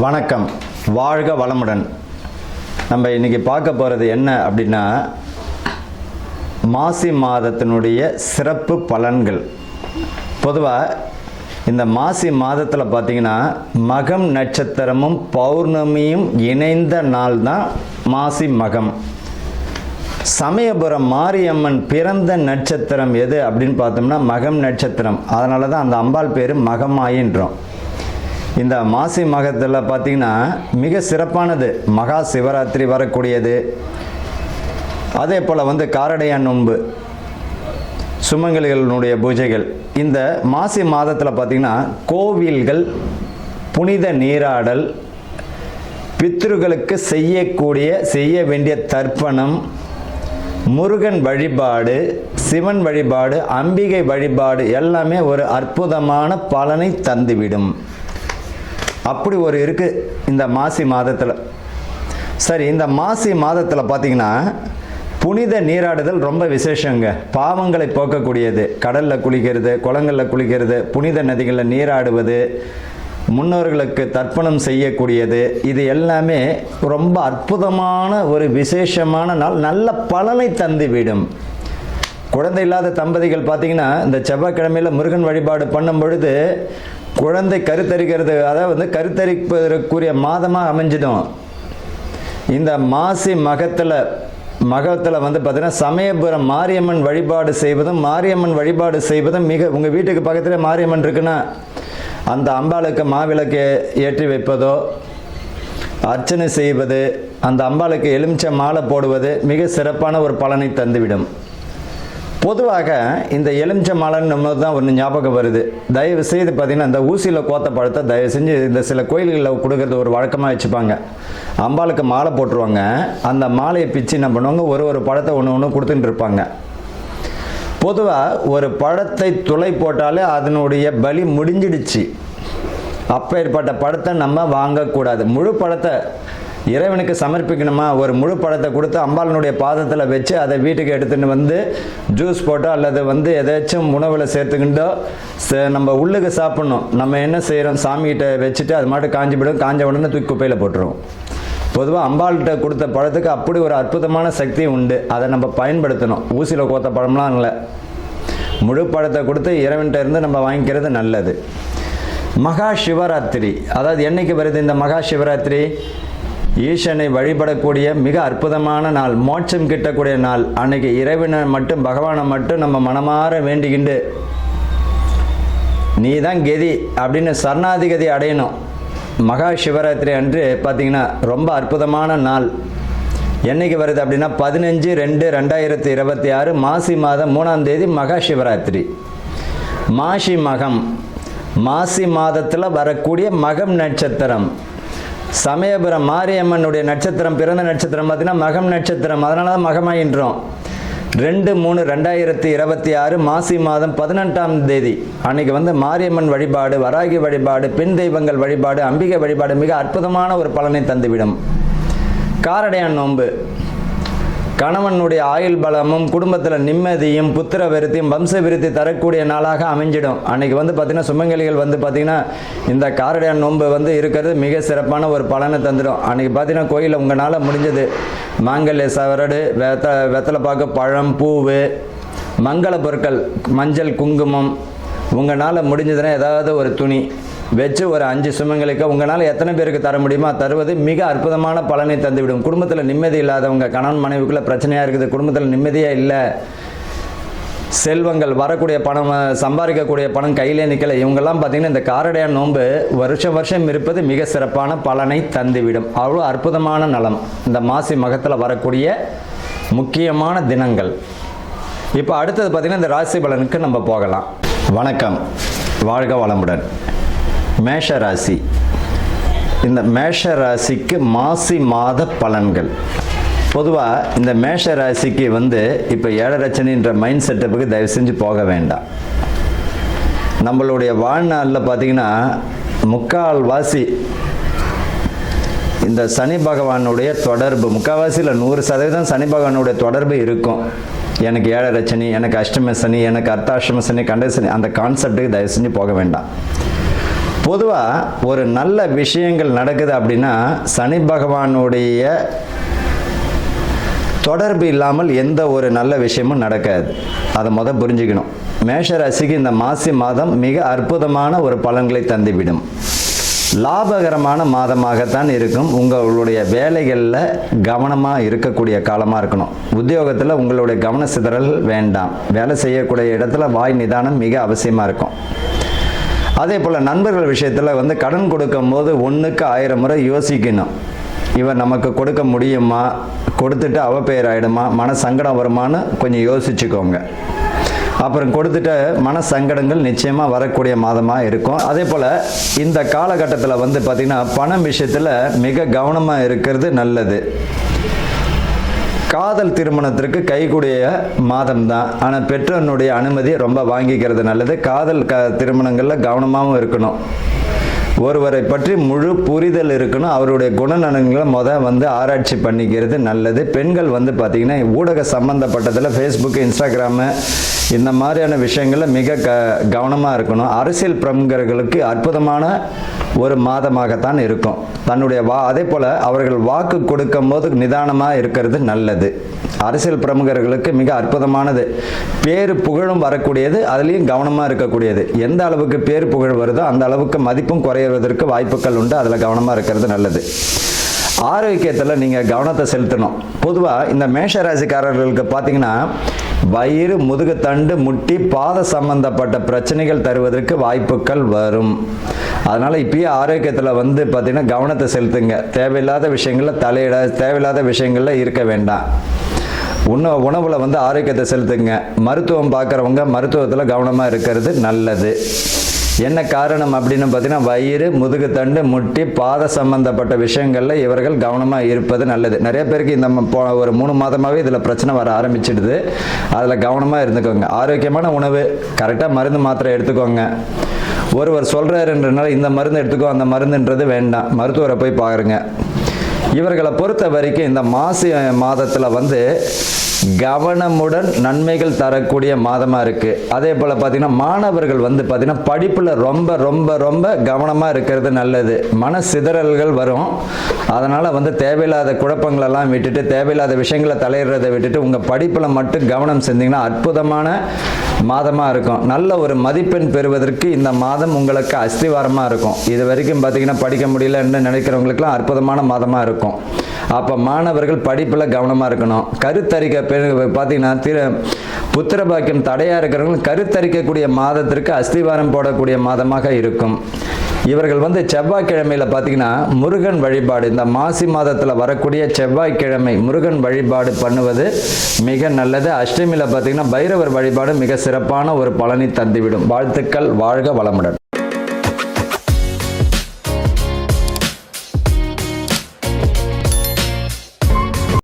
வணக்கம், வாழ்க வளமுடன். நம்ம இன்றைக்கி பார்க்க போகிறது என்ன அப்படின்னா, மாசி மாதத்தினுடைய சிறப்பு பலன்கள். பொதுவாக இந்த மாசி மாதத்தில் பார்த்திங்கன்னா மகம் நட்சத்திரமும் பௌர்ணமியும் இணைந்த நாள் தான் மாசி மகம். சமயபுரம் மாரியம்மன் பிறந்த நட்சத்திரம் எது அப்படின்னு பார்த்தோம்னா மகம் நட்சத்திரம். அதனால தான் அந்த அம்பாள் பேர் மகமாயின்றோம். இந்த மாசி மகத்தில் பார்த்திங்கன்னா மிக சிறப்பானது மகா சிவராத்திரி வரக்கூடியது. அதே போல் காரடையான் நோன்பு, சுமங்கலிகளுடைய பூஜைகள். இந்த மாசி மாதத்தில் பார்த்திங்கன்னா கோவில்கள், புனித நீராடல், பித்ருக்களுக்கு செய்ய வேண்டிய தர்ப்பணம், முருகன் வழிபாடு, சிவன் வழிபாடு, அம்பிகை வழிபாடு எல்லாமே ஒரு அற்புதமான பலனை தந்துவிடும். அப்படி ஒரு இருக்குது இந்த மாசி மாதத்தில். சரி, இந்த மாசி மாதத்தில் பார்த்திங்கன்னா புனித நீராடுதல் ரொம்ப விசேஷங்க. பாவங்களை போக்கக்கூடியது. கடலில் குளிக்கிறது, குளங்களில் குளிக்கிறது, புனித நதிகளில் நீராடுவது, முன்னோர்களுக்கு தர்ப்பணம் செய்யக்கூடியது, இது எல்லாமே ரொம்ப அற்புதமான ஒரு விசேஷமான நாள். நல்ல பலனை தந்துவிடும். குழந்தை இல்லாத தம்பதிகள் பார்த்திங்கன்னா இந்த செவ்வாய்க்கிழமையில் முருகன் வழிபாடு பண்ணும் பொழுது குழந்தை கருத்தரிக்கிறது, அதாவது கருத்தரிப்பதற்குரிய மாதமாக அமைஞ்சிடும். இந்த மாசி மகத்தில் பார்த்திங்கன்னா சமயபுரம் மாரியம்மன் வழிபாடு செய்வதும் மிக, உங்கள் வீட்டுக்கு பக்கத்தில் மாரியம்மன் இருக்குன்னா அந்த அம்பாளுக்கு மாவிளக்கு ஏற்றி வைப்பதோ, அர்ச்சனை செய்வது, அந்த அம்பாளுக்கு எலுமிச்சை மாலை போடுவது மிக சிறப்பான ஒரு பலனை தந்துவிடும். பொதுவாக இந்த எலுமிச்சை மாலைன்னு தான் ஒன்று ஞாபகம் வருது. தயவு செய்து பார்த்திங்கன்னா இந்த ஊசியில் கோத்த பழத்தை தயவு செஞ்சு இந்த சில கோயில்களில் கொடுக்கறது ஒரு வழக்கமாக வச்சுப்பாங்க. அம்பாளுக்கு மாலை போட்டுருவாங்க. அந்த மாலையை பிச்சு என்ன பண்ணுவாங்க, ஒரு பழத்தை ஒன்று கொடுத்துட்டு இருப்பாங்க. பொதுவாக ஒரு பழத்தை துளை போட்டாலே அதனுடைய பலி முடிஞ்சிடுச்சு. அப்பேற்பட்ட பழத்தை நம்ம வாங்கக்கூடாது. முழு பழத்தை இறைவனுக்கு சமர்ப்பிக்கணுமா, ஒரு முழு பழத்தை கொடுத்து அம்பாளனுடைய பாதத்தில் வச்சு அதை வீட்டுக்கு எடுத்துகிட்டு ஜூஸ் போட்டோ அல்லது எதாச்சும் உணவில் சேர்த்துக்கிட்டோ நம்ம உள்ளுக்கு சாப்பிட்ணும். நம்ம என்ன செய்கிறோம், சாமிகிட்ட வச்சுட்டு அது மாட்டு காஞ்சி போய்டும். காஞ்ச உடனே தூக்கி குப்பையில் போட்டுருவோம். பொதுவாக அம்பாள்கிட்ட கொடுத்த பழத்துக்கு அப்படி ஒரு அற்புதமான சக்தி உண்டு. அதை நம்ம பயன்படுத்தணும். ஊசியில் கோத்த பழம்லாம் இல்லை, முழு பழத்தை கொடுத்து இறைவன்கிட்ட இருந்து நம்ம வாங்கிக்கிறது நல்லது. மகா சிவராத்திரி, அதாவது என்னைக்கு வருது இந்த மகா சிவராத்திரி? ஈசனை வழிபடக்கூடிய மிக அற்புதமான நாள், மோட்சம் கிட்டக்கூடிய நாள். அன்னைக்கு இறைவனை மட்டும், பகவானை மட்டும் நம்ம மனமாற வேண்டிக்கிண்டு நீ தான் கதி அப்படின்னு சரணாதிகதி அடையணும். மகா சிவராத்திரி அன்று பார்த்திங்கன்னா ரொம்ப அற்புதமான நாள். என்னைக்கு வருது அப்படின்னா 15/2/2026 மாசி மாதம் 3ஆம் தேதி மகா சிவராத்திரி. மாசி மகம், மாசி மாதத்தில் வரக்கூடிய மகம் நட்சத்திரம். சமயபுரம் மாரியம்மனுடைய நட்சத்திரம், பிறந்த நட்சத்திரம் பார்த்திங்கன்னா மகம் நட்சத்திரம். அதனால தான் மகமாயின்றோம். 2/3/2026 மாசி மாதம் 18ஆம் தேதி அன்னைக்கு மாரியம்மன் வழிபாடு, வராகி வழிபாடு, பெண் தெய்வங்கள் வழிபாடு, அம்பிகை வழிபாடு மிக அற்புதமான ஒரு பலனை தந்துவிடும். காரடையான் நோன்பு, கணவனுடைய ஆயுள் பலமும் குடும்பத்தில் நிம்மதியும் புத்திர விருத்தியும் வம்ச விருத்தி தரக்கூடிய நாளாக அமைஞ்சிடும். அன்றைக்கி பார்த்திங்கன்னா சுமங்கலிகள் பார்த்திங்கன்னா இந்த காரடையான் நோன்பு இருக்கிறது மிக சிறப்பான ஒரு பலனை தந்துடும். அன்றைக்கி பார்த்திங்கன்னா கோயிலில் உங்களால் முடிஞ்சது மாங்கல்ய சவரடு, வெத்தலை பாக்கு, பழம், பூவு, மங்கள பொருட்கள், மஞ்சள், குங்குமம், உங்களால் முடிஞ்சதுன்னா ஏதாவது ஒரு துணி வச்சு ஒரு 5 சுமங்களுக்கு உங்களால் எத்தனை பேருக்கு தர முடியுமோ தருவது மிக அற்புதமான பலனை தந்துவிடும். குடும்பத்தில் நிம்மதி இல்லாதவங்க, கணவன் மனைவிக்குள்ளே பிரச்சனையாக இருக்குது, குடும்பத்தில் நிம்மதியாக இல்லை, செல்வங்கள் வரக்கூடிய பணம், சம்பாதிக்கக்கூடிய பணம் கையிலே நிற்கலை, இவங்கெல்லாம் பார்த்திங்கன்னா இந்த காரடையான் நோன்பு வருஷம் இருப்பது மிக சிறப்பான பலனை தந்துவிடும். அவ்வளோ அற்புதமான நலம் இந்த மாசி மகத்தில் வரக்கூடிய முக்கியமான தினங்கள். இப்போ அடுத்தது பார்த்திங்கன்னா இந்த ராசி பலனுக்கு நம்ம போகலாம். வணக்கம், வாழ்க வளமுடன். மேஷ ராசி. இந்த மேஷ ராசிக்கு மாசி மாத பலன்கள். பொதுவாக இந்த மேஷ ராசிக்கு இப்போ ஏழரச்சனைன்ற மைண்ட் செட்டப்புக்கு தயவு செஞ்சு போக வேண்டாம். நம்மளுடைய வாழ்நாளில் பார்த்திங்கன்னா முக்கால்வாசி இந்த சனி பகவானுடைய தொடர்பு, முக்கால்வாசியில் 100% சனி பகவானுடைய தொடர்பு இருக்கும். எனக்கு ஏழரச்சனி, எனக்கு அஷ்டம சனி, எனக்கு அர்த்தாஷ்டம சனி, கண்ட சனி, அந்த கான்செப்டுக்கு தயவு செஞ்சு போக வேண்டாம். பொதுவாக ஒரு நல்ல விஷயங்கள் நடக்குது அப்படின்னா சனி பகவானுடைய தொடர்பு இல்லாமல் எந்த ஒரு நல்ல விஷயமும் நடக்காது. அதை புரிஞ்சுக்கணும். மேஷ ராசிக்கு இந்த மாசி மாதம் மிக அற்புதமான ஒரு பலன்களை தந்துவிடும். லாபகரமான மாதமாகத்தான் இருக்கும். உங்களுடைய வேலைகளில் கவனமாக இருக்கக்கூடிய காலமாக இருக்கணும். உத்தியோகத்தில் உங்களுடைய கவன சிதறல் வேண்டாம். வேலை செய்யக்கூடிய இடத்துல வாய் நிதானம் மிக அவசியமாக இருக்கும். அதே போல் நண்பர்கள் விஷயத்தில் கடன் கொடுக்கும் போது 1க்கு 1000 முறை யோசிக்கணும். இவன் நமக்கு கொடுக்க முடியுமா, கொடுத்துட்டு அவப்பெயர் ஆகிடுமா, மன சங்கடம் வருமானு கொஞ்சம் யோசிச்சுக்கோங்க. அப்புறம் கொடுத்துட்டு மன சங்கடங்கள் நிச்சயமாக வரக்கூடிய மாதமாக இருக்கும். அதே போல் இந்த காலகட்டத்தில் பார்த்திங்கன்னா பணம் விஷயத்தில் மிக கவனமாக இருக்கிறது நல்லது. காதல் திருமணத்திற்கு கைகூடிய மாதம் தான். ஆனால் பெற்றோனுடைய அனுமதி ரொம்ப வாங்கிக்கிறது நல்லது. காதல் திருமணங்களில் கவனமாகவும் இருக்கணும். ஒருவரை பற்றி முழு புரிதல் இருக்கணும். அவருடைய குணநலன்களை ஆராய்ச்சி பண்ணிக்கிறது நல்லது. பெண்கள் பார்த்திங்கன்னா ஊடக சம்பந்தப்பட்டதில் ஃபேஸ்புக்கு, இன்ஸ்டாகிராமு இந்த மாதிரியான விஷயங்களில் மிக கவனமாக இருக்கணும். அரசியல் பிரமுகர்களுக்கு அற்புதமான ஒரு மாதமாகத்தான் இருக்கும். தன்னுடைய அதே போல் அவர்கள் வாக்கு கொடுக்கும் போது நிதானமாக இருக்கிறது நல்லது. அரசியல் பிரமுகர்களுக்கு மிக அற்புதமானது. பேரு புகழும் வரக்கூடியது, அதுலேயும் கவனமாக இருக்கக்கூடியது. எந்த அளவுக்கு பேர் புகழ் வருதோ அந்த அளவுக்கு மதிப்பும் குறைவதற்கு வாய்ப்புகள் உண்டு. அதில் கவனமாக இருக்கிறது நல்லது. ஆரோக்கியத்தில் நீங்கள் கவனத்தை செலுத்தணும். பொதுவாக இந்த மேஷராசிக்காரர்களுக்கு பார்த்தீங்கன்னா வயிறு, முதுகுத்தண்டு, முட்டி, பாத சம்பந்தப்பட்ட பிரச்சனைகள் தருவதற்கு வாய்ப்புகள் வரும். அதனால் இப்பயே ஆரோக்கியத்தில் பார்த்தீங்கன்னா கவனத்தை செலுத்துங்க. தேவையில்லாத விஷயங்களில் தலையிட, தேவையில்லாத விஷயங்களில் இருக்க வேண்டாம். உணவில் ஆரோக்கியத்தை செலுத்துங்க. மருத்துவம் பார்க்குறவங்க மருத்துவத்தில் கவனமாக இருக்கிறது நல்லது. என்ன காரணம் அப்படின்னு பார்த்தீங்கன்னா வயிறு, முதுகுத்தண்டு, முட்டி, பாத சம்பந்தப்பட்ட விஷயங்களில் இவர்கள் கவனமாக இருப்பது நல்லது. நிறைய பேருக்கு இந்த ஒரு 3 மாதமாகவே இதில் பிரச்சனை வர ஆரம்பிச்சிடுது. அதில் கவனமாக இருந்துக்கோங்க. ஆரோக்கியமான உணவு, கரெக்டாக மருந்து மாத்திரை எடுத்துக்கோங்க. ஒருவர் சொல்கிறாருன்றனால இந்த மருந்து எடுத்துக்கோ, அந்த மருந்துன்றது வேண்டாம். மருத்துவரை போய் பாருங்க. இவர்களை பொறுத்த வரைக்கும் இந்த மாசி மாதத்தில் கவனமுடன் நன்மைகள் தரக்கூடிய மாதமாக இருக்குது. அதே போல் பார்த்திங்கன்னா மாணவர்கள் பார்த்திங்கன்னா படிப்பில் ரொம்ப ரொம்ப ரொம்ப கவனமாக இருக்கிறது நல்லது. மன சிதறல்கள் வரும். அதனால் தேவையில்லாத குழப்பங்களெல்லாம் விட்டுட்டு, தேவையில்லாத விஷயங்களை தலையிடுறதை விட்டுட்டு உங்கள் படிப்பில் மட்டும் கவனம் செஞ்சீங்கன்னா அற்புதமான மாதமாக இருக்கும். நல்ல ஒரு மதிப்பெண் பெறுவதற்கு இந்த மாதம் உங்களுக்கு அஸ்திவாரமாக இருக்கும். இது வரைக்கும் பார்த்திங்கன்னா படிக்க முடியலன்னு நினைக்கிறவங்களுக்குலாம் அற்புதமான மாதமாக இருக்கும். அப்போ மாணவர்கள் படிப்பில் கவனமாக இருக்கணும். கருத்தரிக்க பார்த்தீங்கன்னா புத்திர பாக்கியம் தடையாக இருக்கிறவங்க கருத்தரிக்கக்கூடிய மாதத்திற்கு அஸ்திவாரம் போடக்கூடிய மாதமாக இருக்கும். இவர்கள் செவ்வாய்க்கிழமையில் பார்த்தீங்கன்னா முருகன் வழிபாடு, இந்த மாசி மாதத்தில் வரக்கூடிய செவ்வாய்க்கிழமை முருகன் வழிபாடு பண்ணுவது மிக நல்லது. அஷ்டமியில் பார்த்தீங்கன்னா பைரவர் வழிபாடு மிக சிறப்பான ஒரு பலனை தந்துவிடும். வாழ்த்துக்கள். வாழ்க வளமுடன்.